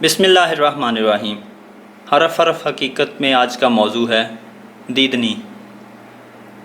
بسم اللہ الرحمن الرحیم۔ حرف حرف حقیقت میں آج کا موضوع ہے دیدنی۔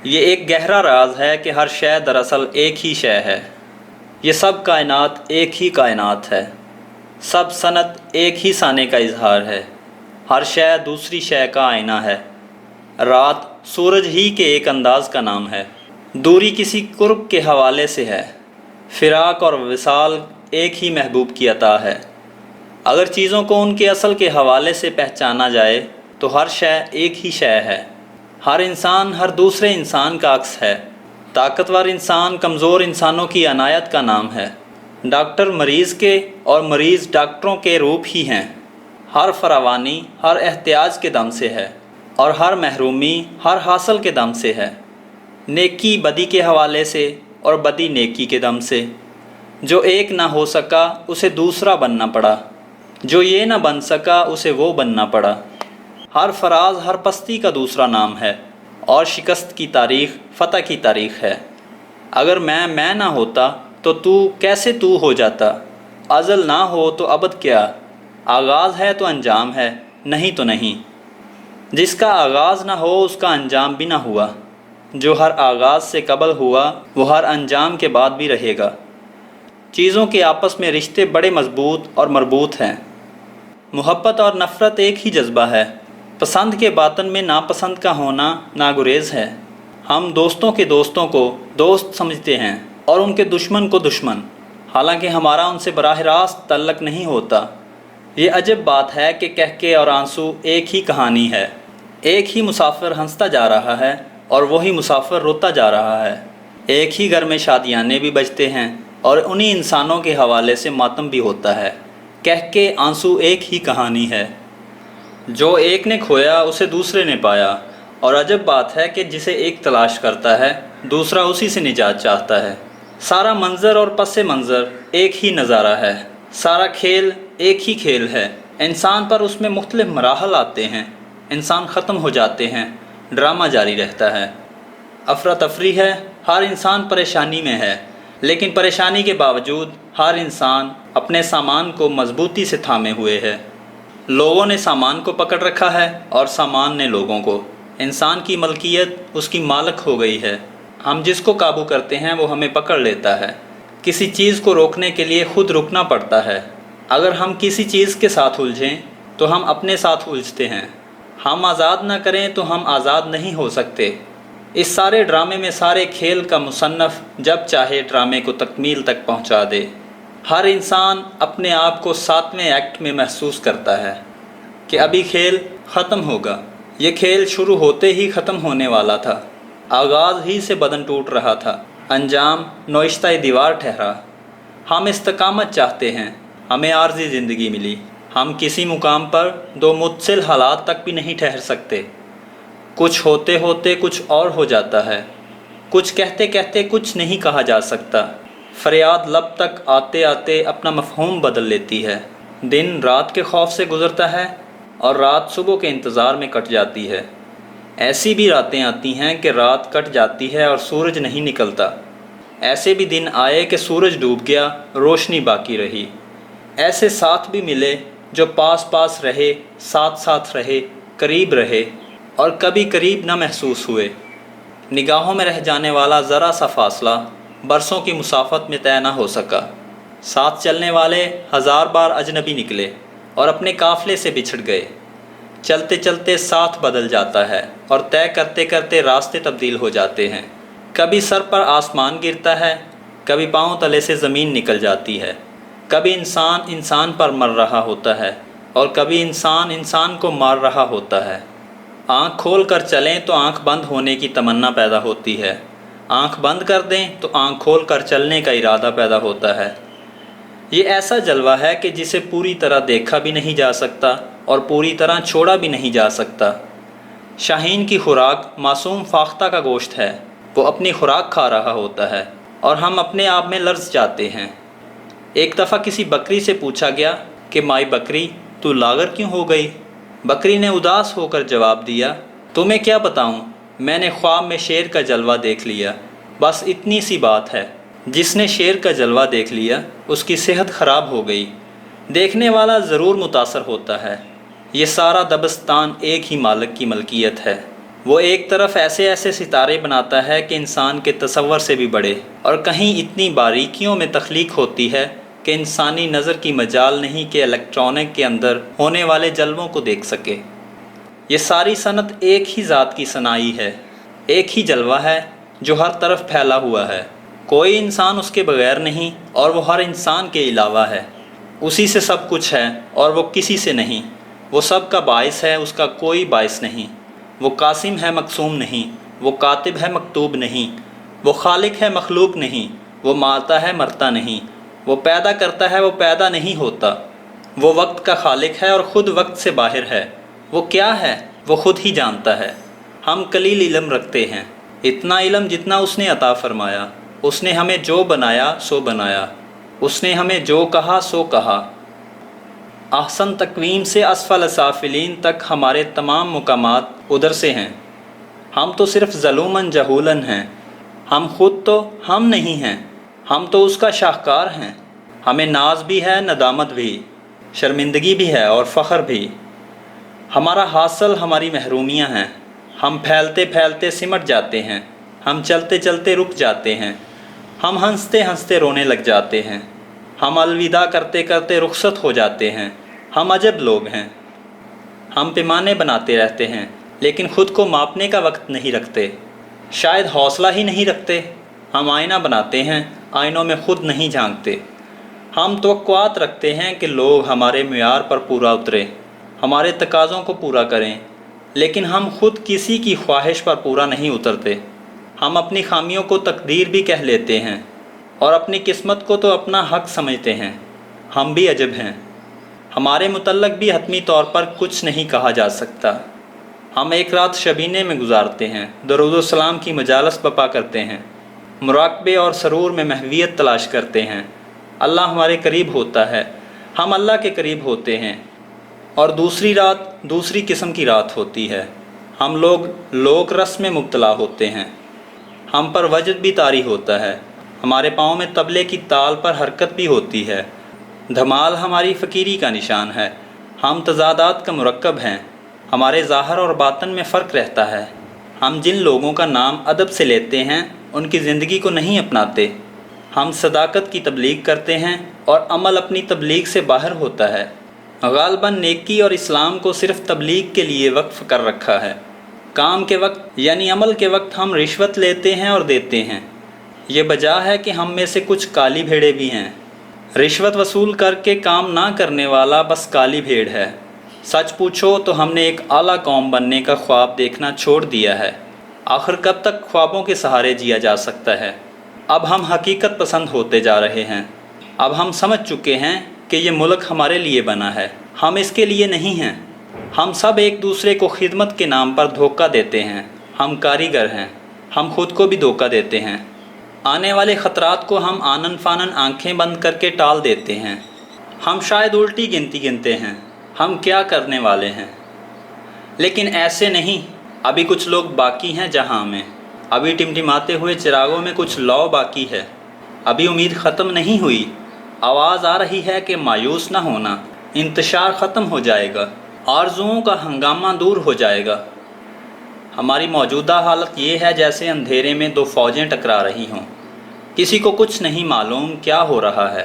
یہ ایک گہرا راز ہے کہ ہر شے دراصل ایک ہی شے ہے۔ یہ سب کائنات ایک ہی کائنات ہے۔ سب صنعت ایک ہی سانے کا اظہار ہے۔ ہر شے دوسری شے کا آئینہ ہے۔ رات سورج ہی کے ایک انداز کا نام ہے۔ دوری کسی قرب کے حوالے سے ہے۔ فراق اور وصال ایک ہی محبوب کی عطا ہے۔ اگر چیزوں کو ان کے اصل کے حوالے سے پہچانا جائے تو ہر شے ایک ہی شے ہے۔ ہر انسان ہر دوسرے انسان کا عکس ہے۔ طاقتور انسان کمزور انسانوں کی عنایت کا نام ہے۔ ڈاکٹر مریض کے اور مریض ڈاکٹروں کے روپ ہی ہیں۔ ہر فراوانی ہر احتیاج کے دم سے ہے اور ہر محرومی ہر حاصل کے دم سے ہے۔ نیکی بدی کے حوالے سے اور بدی نیکی کے دم سے۔ جو ایک نہ ہو سکا اسے دوسرا بننا پڑا، جو یہ نہ بن سکا اسے وہ بننا پڑا۔ ہر فراز ہر پستی کا دوسرا نام ہے اور شکست کی تاریخ فتح کی تاریخ ہے۔ اگر میں نہ ہوتا تو کیسے تو ہو جاتا؟ ازل نہ ہو تو ابد کیا؟ آغاز ہے تو انجام ہے، نہیں تو نہیں۔ جس کا آغاز نہ ہو اس کا انجام بھی نہ ہوا۔ جو ہر آغاز سے قبل ہوا وہ ہر انجام کے بعد بھی رہے گا۔ چیزوں کے آپس میں رشتے بڑے مضبوط اور مربوط ہیں۔ محبت اور نفرت ایک ہی جذبہ ہے۔ پسند کے باطن میں ناپسند کا ہونا ناگریز ہے۔ ہم دوستوں کے دوستوں کو دوست سمجھتے ہیں اور ان کے دشمن کو دشمن، حالانکہ ہمارا ان سے براہ راست تعلق نہیں ہوتا۔ یہ عجب بات ہے کہ کہکے اور آنسو ایک ہی کہانی ہے۔ ایک ہی مسافر ہنستا جا رہا ہے اور وہی مسافر روتا جا رہا ہے۔ ایک ہی گھر میں شادیانے بھی بجتے ہیں اور انہی انسانوں کے حوالے سے ماتم بھی ہوتا ہے۔ کہکے آنسو ایک ہی کہانی ہے۔ جو ایک نے کھویا اسے دوسرے نے پایا، اور عجب بات ہے کہ جسے ایک تلاش کرتا ہے دوسرا اسی سے نجات چاہتا ہے۔ سارا منظر اور پس منظر ایک ہی نظارہ ہے۔ سارا کھیل ایک ہی کھیل ہے۔ انسان پر اس میں مختلف مراحل آتے ہیں۔ انسان ختم ہو جاتے ہیں، ڈرامہ جاری رہتا ہے۔ افراتفری ہے، ہر انسان پریشانی میں ہے، لیکن پریشانی کے باوجود ہر انسان اپنے سامان کو مضبوطی سے تھامے ہوئے ہے۔ لوگوں نے سامان کو پکڑ رکھا ہے اور سامان نے لوگوں کو۔ انسان کی ملکیت اس کی مالک ہو گئی ہے۔ ہم جس کو قابو کرتے ہیں وہ ہمیں پکڑ لیتا ہے۔ کسی چیز کو روکنے کے لیے خود رکنا پڑتا ہے۔ اگر ہم کسی چیز کے ساتھ الجھیں تو ہم اپنے ساتھ الجھتے ہیں۔ ہم آزاد نہ کریں تو ہم آزاد نہیں ہو سکتے۔ اس سارے ڈرامے میں سارے کھیل کا مصنف جب چاہے ڈرامے کو تکمیل تک پہنچا دے۔ ہر انسان اپنے آپ کو 7ویں ایکٹ میں محسوس کرتا ہے کہ ابھی کھیل ختم ہوگا۔ یہ کھیل شروع ہوتے ہی ختم ہونے والا تھا۔ آغاز ہی سے بدن ٹوٹ رہا تھا، انجام نوشتہ دیوار ٹھہرا۔ ہم استقامت چاہتے ہیں، ہمیں عارضی زندگی ملی۔ ہم کسی مقام پر دو متصل حالات تک بھی نہیں ٹھہر سکتے۔ کچھ ہوتے ہوتے کچھ اور ہو جاتا ہے، کچھ کہتے کہتے کچھ نہیں کہا جا سکتا۔ فریاد لب تک آتے آتے اپنا مفہوم بدل لیتی ہے۔ دن رات کے خوف سے گزرتا ہے اور رات صبح کے انتظار میں کٹ جاتی ہے۔ ایسی بھی راتیں آتی ہیں کہ رات کٹ جاتی ہے اور سورج نہیں نکلتا۔ ایسے بھی دن آئے کہ سورج ڈوب گیا، روشنی باقی رہی۔ ایسے ساتھ بھی ملے جو پاس پاس رہے، ساتھ ساتھ رہے، قریب رہے اور کبھی قریب نہ محسوس ہوئے۔ نگاہوں میں رہ جانے والا ذرا سا فاصلہ برسوں کی مسافت میں طے نہ ہو سکا۔ ساتھ چلنے والے 1000 بار اجنبی نکلے اور اپنے قافلے سے بچھڑ گئے۔ چلتے چلتے ساتھ بدل جاتا ہے اور طے کرتے کرتے راستے تبدیل ہو جاتے ہیں۔ کبھی سر پر آسمان گرتا ہے، کبھی پاؤں تلے سے زمین نکل جاتی ہے۔ کبھی انسان انسان پر مر رہا ہوتا ہے اور کبھی انسان انسان کو مار رہا ہوتا ہے۔ آنکھ کھول کر چلیں تو آنکھ بند ہونے کی تمنا پیدا ہوتی ہے۔ آنکھ بند کر دیں تو آنکھ کھول کر چلنے کا ارادہ پیدا ہوتا ہے۔ یہ ایسا جلوہ ہے کہ جسے پوری طرح دیکھا بھی نہیں جا سکتا اور پوری طرح چھوڑا بھی نہیں جا سکتا۔ شاہین کی خوراک معصوم فاختہ کا گوشت ہے۔ وہ اپنی خوراک کھا رہا ہوتا ہے اور ہم اپنے آپ میں لرز جاتے ہیں۔ ایک دفعہ کسی بکری سے پوچھا گیا کہ مائی بکری تو لاغر کیوں ہو گئی؟ بکری نے اداس ہو کر جواب دیا، تمہیں کیا بتاؤں، میں نے خواب میں شیر کا جلوہ دیکھ لیا، بس اتنی سی بات ہے۔ جس نے شیر کا جلوہ دیکھ لیا اس کی صحت خراب ہو گئی۔ دیکھنے والا ضرور متاثر ہوتا ہے۔ یہ سارا دبستان ایک ہی مالک کی ملکیت ہے۔ وہ ایک طرف ایسے ایسے ستارے بناتا ہے کہ انسان کے تصور سے بھی بڑے، اور کہیں اتنی باریکیوں میں تخلیق ہوتی ہے کہ انسانی نظر کی مجال نہیں کہ الیکٹرونک کے اندر ہونے والے جلووں کو دیکھ سکے۔ یہ ساری صنعت ایک ہی ذات کی صنائی ہے، ایک ہی جلوہ ہے جو ہر طرف پھیلا ہوا ہے۔ کوئی انسان اس کے بغیر نہیں، اور وہ ہر انسان کے علاوہ ہے۔ اسی سے سب کچھ ہے اور وہ کسی سے نہیں۔ وہ سب کا باعث ہے، اس کا کوئی باعث نہیں۔ وہ قاسم ہے، مقسوم نہیں۔ وہ کاتب ہے، مکتوب نہیں۔ وہ خالق ہے، مخلوق نہیں۔ وہ مارتا ہے، مرتا نہیں۔ وہ پیدا کرتا ہے، وہ پیدا نہیں ہوتا۔ وہ وقت کا خالق ہے اور خود وقت سے باہر ہے۔ وہ کیا ہے، وہ خود ہی جانتا ہے۔ ہم قلیل علم رکھتے ہیں، اتنا علم جتنا اس نے عطا فرمایا۔ اس نے ہمیں جو بنایا سو بنایا، اس نے ہمیں جو کہا سو کہا۔ احسن تقویم سے اسفل سافلین تک ہمارے تمام مقامات ادھر سے ہیں۔ ہم تو صرف ظلوماً جہولاً ہیں۔ ہم خود تو ہم نہیں ہیں، ہم تو اس کا شاہکار ہیں۔ ہمیں ناز بھی ہے، ندامت بھی، شرمندگی بھی ہے اور فخر بھی۔ ہمارا حاصل ہماری محرومیاں ہیں۔ ہم پھیلتے پھیلتے سمٹ جاتے ہیں، ہم چلتے چلتے رک جاتے ہیں، ہم ہنستے ہنستے رونے لگ جاتے ہیں، ہم الوداع کرتے کرتے رخصت ہو جاتے ہیں۔ ہم عجب لوگ ہیں۔ ہم پیمانے بناتے رہتے ہیں لیکن خود کو ماپنے کا وقت نہیں رکھتے، شاید حوصلہ ہی نہیں رکھتے۔ ہم آئینہ بناتے ہیں، آئینوں میں خود نہیں جھانکتے۔ ہم توقعات رکھتے ہیں کہ لوگ ہمارے معیار پر پورا اتریں، ہمارے تقاضوں کو پورا کریں، لیکن ہم خود کسی کی خواہش پر پورا نہیں اترتے۔ ہم اپنی خامیوں کو تقدیر بھی کہہ لیتے ہیں اور اپنی قسمت کو تو اپنا حق سمجھتے ہیں۔ ہم بھی عجب ہیں، ہمارے متعلق بھی حتمی طور پر کچھ نہیں کہا جا سکتا۔ ہم ایک رات شبینے میں گزارتے ہیں، درود و سلام کی مجالس بپا کرتے ہیں، مراقبے اور سرور میں محویت تلاش کرتے ہیں۔ اللہ ہمارے قریب ہوتا ہے، ہم اللہ کے قریب ہوتے ہیں، اور دوسری رات دوسری قسم کی رات ہوتی ہے۔ ہم لوگ لوک رس میں مبتلا ہوتے ہیں، ہم پر وجد بھی طاری ہوتا ہے، ہمارے پاؤں میں طبلے کی تال پر حرکت بھی ہوتی ہے۔ دھمال ہماری فقیری کا نشان ہے۔ ہم تضادات کا مرکب ہیں، ہمارے ظاہر اور باطن میں فرق رہتا ہے۔ ہم جن لوگوں کا نام ادب سے لیتے ہیں ان کی زندگی کو نہیں اپناتے۔ ہم صداقت کی تبلیغ کرتے ہیں اور عمل اپنی تبلیغ سے باہر ہوتا ہے۔ غالباً نیکی اور اسلام کو صرف تبلیغ کے لیے وقف کر رکھا ہے۔ کام کے وقت یعنی عمل کے وقت ہم رشوت لیتے ہیں اور دیتے ہیں۔ یہ بجا ہے کہ ہم میں سے کچھ کالی بھیڑیں بھی ہیں۔ رشوت وصول کر کے کام نہ کرنے والا بس کالی بھیڑ ہے۔ سچ پوچھو تو ہم نے ایک اعلیٰ قوم بننے کا خواب دیکھنا چھوڑ دیا ہے۔ آخر کب تک خوابوں کے سہارے جیا جا سکتا ہے؟ اب ہم حقیقت پسند ہوتے جا رہے ہیں۔ اب ہم سمجھ چکے ہیں کہ یہ ملک ہمارے لیے بنا ہے، ہم اس کے لیے نہیں ہیں۔ ہم سب ایک دوسرے کو خدمت کے نام پر دھوکہ دیتے ہیں۔ ہم کاریگر ہیں، ہم خود کو بھی دھوکہ دیتے ہیں۔ آنے والے خطرات کو ہم آنن فانن آنکھیں بند کر کے ٹال دیتے ہیں۔ ہم شاید الٹی گنتی گنتے ہیں، ہم کیا کرنے والے ہیں۔ لیکن ایسے نہیں، ابھی کچھ لوگ باقی ہیں جہاں میں، ابھی ٹمٹماتے ہوئے چراغوں میں کچھ لو باقی ہے، ابھی امید ختم نہیں ہوئی۔ آواز آ رہی ہے کہ مایوس نہ ہونا، انتشار ختم ہو جائے گا، آرزوؤں کا ہنگامہ دور ہو جائے گا۔ ہماری موجودہ حالت یہ ہے جیسے اندھیرے میں دو فوجیں ٹکرا رہی ہوں۔ کسی کو کچھ نہیں معلوم کیا ہو رہا ہے،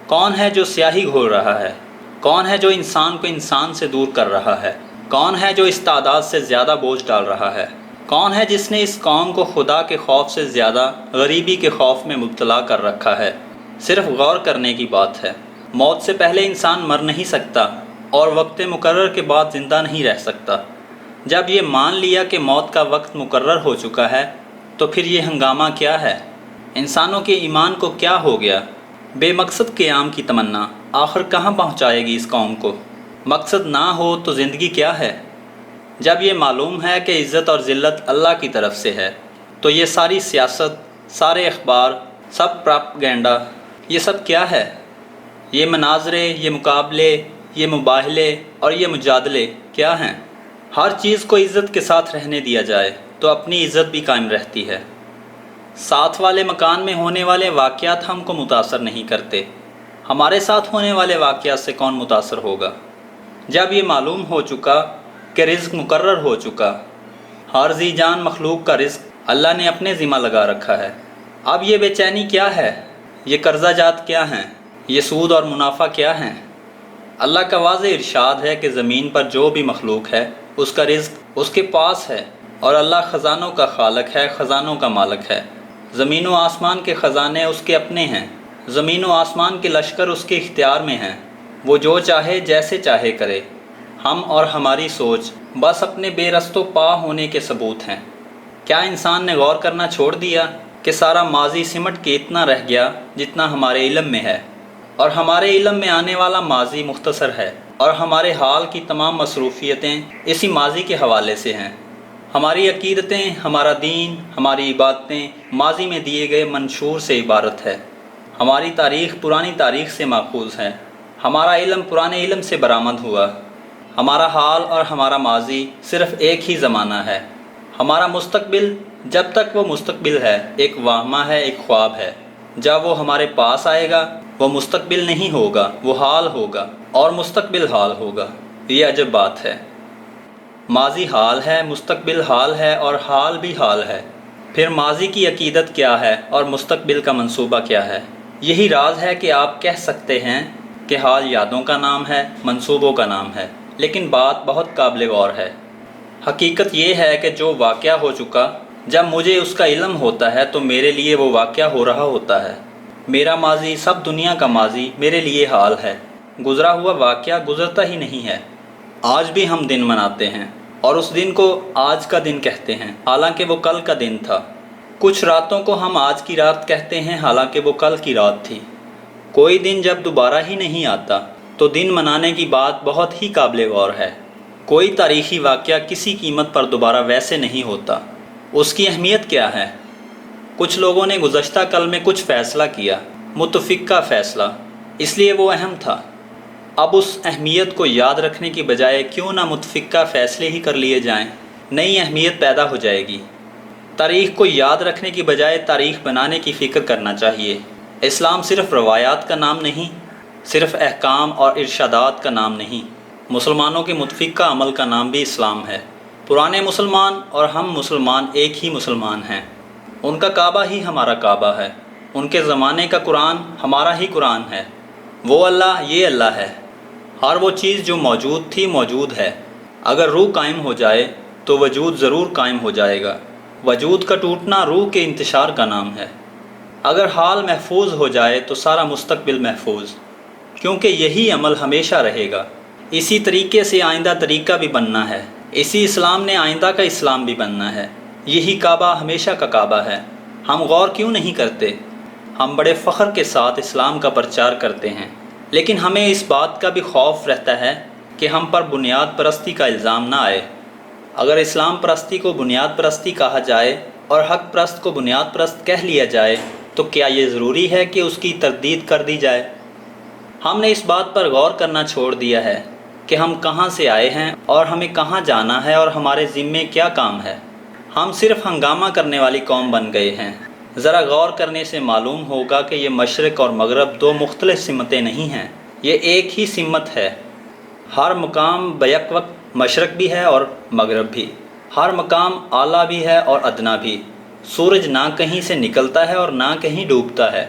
کون ہے جو سیاہی گھول رہا ہے، کون ہے جو انسان کو انسان سے دور کر رہا ہے، کون ہے جو اس تعداد سے زیادہ بوجھ ڈال رہا ہے، کون ہے جس نے اس قوم کو خدا کے خوف سے زیادہ غریبی کے خوف میں مبتلا کر رکھا ہے۔ صرف غور کرنے کی بات ہے، موت سے پہلے انسان مر نہیں سکتا اور وقت مقرر کے بعد زندہ نہیں رہ سکتا۔ جب یہ مان لیا کہ موت کا وقت مقرر ہو چکا ہے تو پھر یہ ہنگامہ کیا ہے؟ انسانوں کے ایمان کو کیا ہو گیا؟ بے مقصد قیام کی تمنا آخر کہاں پہنچائے گی اس قوم کو؟ مقصد نہ ہو تو زندگی کیا ہے؟ جب یہ معلوم ہے کہ عزت اور ذلت اللہ کی طرف سے ہے تو یہ ساری سیاست، سارے اخبار، سب پراپگینڈا، یہ سب کیا ہے؟ یہ مناظرے، یہ مقابلے، یہ مباہلے اور یہ مجادلے کیا ہیں؟ ہر چیز کو عزت کے ساتھ رہنے دیا جائے تو اپنی عزت بھی قائم رہتی ہے۔ ساتھ والے مکان میں ہونے والے واقعات ہم کو متاثر نہیں کرتے، ہمارے ساتھ ہونے والے واقعات سے کون متاثر ہوگا؟ جب یہ معلوم ہو چکا کہ رزق مقرر ہو چکا، ہر ذی جان مخلوق کا رزق اللہ نے اپنے ذمہ لگا رکھا ہے، اب یہ بے چینی کیا ہے؟ یہ قرضہ جات کیا ہیں؟ یہ سود اور منافع کیا ہیں؟ اللہ کا واضح ارشاد ہے کہ زمین پر جو بھی مخلوق ہے اس کا رزق اس کے پاس ہے، اور اللہ خزانوں کا خالق ہے، خزانوں کا مالک ہے۔ زمین و آسمان کے خزانے اس کے اپنے ہیں، زمین و آسمان کے لشکر اس کے اختیار میں ہیں، وہ جو چاہے جیسے چاہے کرے۔ ہم اور ہماری سوچ بس اپنے بے رست و پا ہونے کے ثبوت ہیں۔ کیا انسان نے غور کرنا چھوڑ دیا کہ سارا ماضی سمٹ کے اتنا رہ گیا جتنا ہمارے علم میں ہے، اور ہمارے علم میں آنے والا ماضی مختصر ہے، اور ہمارے حال کی تمام مصروفیتیں اسی ماضی کے حوالے سے ہیں۔ ہماری عقیدتیں، ہمارا دین، ہماری عبادتیں ماضی میں دیے گئے منشور سے عبارت ہے۔ ہماری تاریخ پرانی تاریخ سے ماخوذ ہے، ہمارا علم پرانے علم سے برآمد ہوا۔ ہمارا حال اور ہمارا ماضی صرف ایک ہی زمانہ ہے۔ ہمارا مستقبل جب تک وہ مستقبل ہے ایک واہمہ ہے، ایک خواب ہے۔ جب وہ ہمارے پاس آئے گا وہ مستقبل نہیں ہوگا، وہ حال ہوگا، اور مستقبل حال ہوگا۔ یہ عجب بات ہے، ماضی حال ہے، مستقبل حال ہے، اور حال بھی حال ہے۔ پھر ماضی کی عقیدت کیا ہے اور مستقبل کا منصوبہ کیا ہے؟ یہی راز ہے کہ آپ کہہ سکتے ہیں کہ حال یادوں کا نام ہے، منصوبوں کا نام ہے، لیکن بات بہت قابل غور ہے۔ حقیقت یہ ہے کہ جو واقعہ ہو چکا، جب مجھے اس کا علم ہوتا ہے تو میرے لیے وہ واقعہ ہو رہا ہوتا ہے۔ میرا ماضی، سب دنیا کا ماضی میرے لیے حال ہے، گزرا ہوا واقعہ گزرتا ہی نہیں ہے۔ آج بھی ہم دن مناتے ہیں اور اس دن کو آج کا دن کہتے ہیں، حالانکہ وہ کل کا دن تھا۔ کچھ راتوں کو ہم آج کی رات کہتے ہیں، حالانکہ وہ کل کی رات تھی۔ کوئی دن جب دوبارہ ہی نہیں آتا تو دن منانے کی بات بہت ہی قابل غور ہے۔ کوئی تاریخی واقعہ کسی قیمت پر دوبارہ ویسے نہیں ہوتا۔ اس کی اہمیت کیا ہے؟ کچھ لوگوں نے گزشتہ کل میں کچھ فیصلہ کیا، متفقہ فیصلہ، اس لیے وہ اہم تھا۔ اب اس اہمیت کو یاد رکھنے کی بجائے کیوں نہ متفقہ فیصلے ہی کر لیے جائیں، نئی اہمیت پیدا ہو جائے گی۔ تاریخ کو یاد رکھنے کی بجائے تاریخ بنانے کی فکر کرنا چاہیے۔ اسلام صرف روایات کا نام نہیں، صرف احکام اور ارشادات کا نام نہیں، مسلمانوں کے متفقہ عمل کا نام بھی اسلام ہے۔ پرانے مسلمان اور ہم مسلمان ایک ہی مسلمان ہیں۔ ان کا کعبہ ہی ہمارا کعبہ ہے، ان کے زمانے کا قرآن ہمارا ہی قرآن ہے۔ وہ اللہ یہ اللہ ہے۔ ہر وہ چیز جو موجود تھی موجود ہے۔ اگر روح قائم ہو جائے تو وجود ضرور قائم ہو جائے گا۔ وجود کا ٹوٹنا روح کے انتشار کا نام ہے۔ اگر حال محفوظ ہو جائے تو سارا مستقبل محفوظ، کیونکہ یہی عمل ہمیشہ رہے گا۔ اسی طریقے سے آئندہ طریقہ بھی بننا ہے، اسی اسلام نے آئندہ کا اسلام بھی بننا ہے۔ یہی کعبہ ہمیشہ کا کعبہ ہے۔ ہم غور کیوں نہیں کرتے؟ ہم بڑے فخر کے ساتھ اسلام کا پرچار کرتے ہیں، لیکن ہمیں اس بات کا بھی خوف رہتا ہے کہ ہم پر بنیاد پرستی کا الزام نہ آئے۔ اگر اسلام پرستی کو بنیاد پرستی کہا جائے اور حق پرست کو بنیاد پرست کہہ لیا جائے تو کیا یہ ضروری ہے کہ اس کی تردید کر دی جائے؟ ہم نے اس بات پر غور کرنا چھوڑ دیا ہے کہ ہم کہاں سے آئے ہیں اور ہمیں کہاں جانا ہے اور ہمارے ذمے کیا کام ہے۔ ہم صرف ہنگامہ کرنے والی قوم بن گئے ہیں۔ ذرا غور کرنے سے معلوم ہوگا کہ یہ مشرق اور مغرب دو مختلف سمتیں نہیں ہیں، یہ ایک ہی سمت ہے۔ ہر مقام بیک وقت مشرق بھی ہے اور مغرب بھی، ہر مقام اعلیٰ بھی ہے اور ادنا بھی۔ سورج نہ کہیں سے نکلتا ہے اور نہ کہیں ڈوبتا ہے۔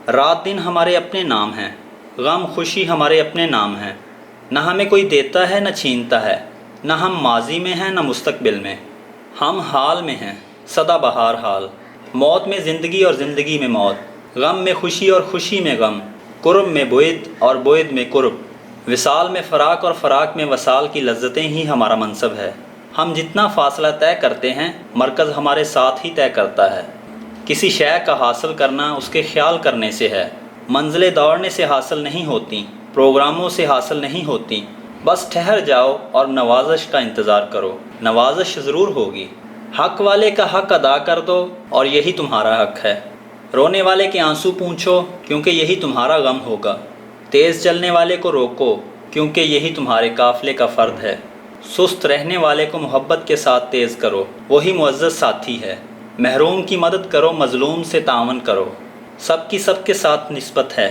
رات دن ہمارے اپنے نام ہیں، غم خوشی ہمارے اپنے نام ہیں۔ نہ ہمیں کوئی دیتا ہے نہ چھینتا ہے، نہ ہم ماضی میں ہیں نہ مستقبل میں، ہم حال میں ہیں، سدا بہار حال۔ موت میں زندگی اور زندگی میں موت، غم میں خوشی اور خوشی میں غم، قرب میں بعد اور بعد میں قرب، وصال میں فراق اور فراق میں وصال کی لذتیں ہی ہمارا منصب ہے۔ ہم جتنا فاصلہ طے کرتے ہیں مرکز ہمارے ساتھ ہی طے کرتا ہے۔ کسی شے کا حاصل کرنا اس کے خیال کرنے سے ہے، منزلیں دوڑنے سے حاصل نہیں ہوتیں، پروگراموں سے حاصل نہیں ہوتیں۔ بس ٹھہر جاؤ اور نوازش کا انتظار کرو، نوازش ضرور ہوگی۔ حق والے کا حق ادا کر دو اور یہی تمہارا حق ہے۔ رونے والے کے آنسو پونچھو کیونکہ یہی تمہارا غم ہوگا۔ تیز چلنے والے کو روکو کیونکہ یہی تمہارے قافلے کا فرد ہے۔ سست رہنے والے کو محبت کے ساتھ تیز کرو، وہی معزز ساتھی ہے۔ محروم کی مدد کرو، مظلوم سے تعاون کرو۔ سب کی سب کے ساتھ نسبت ہے،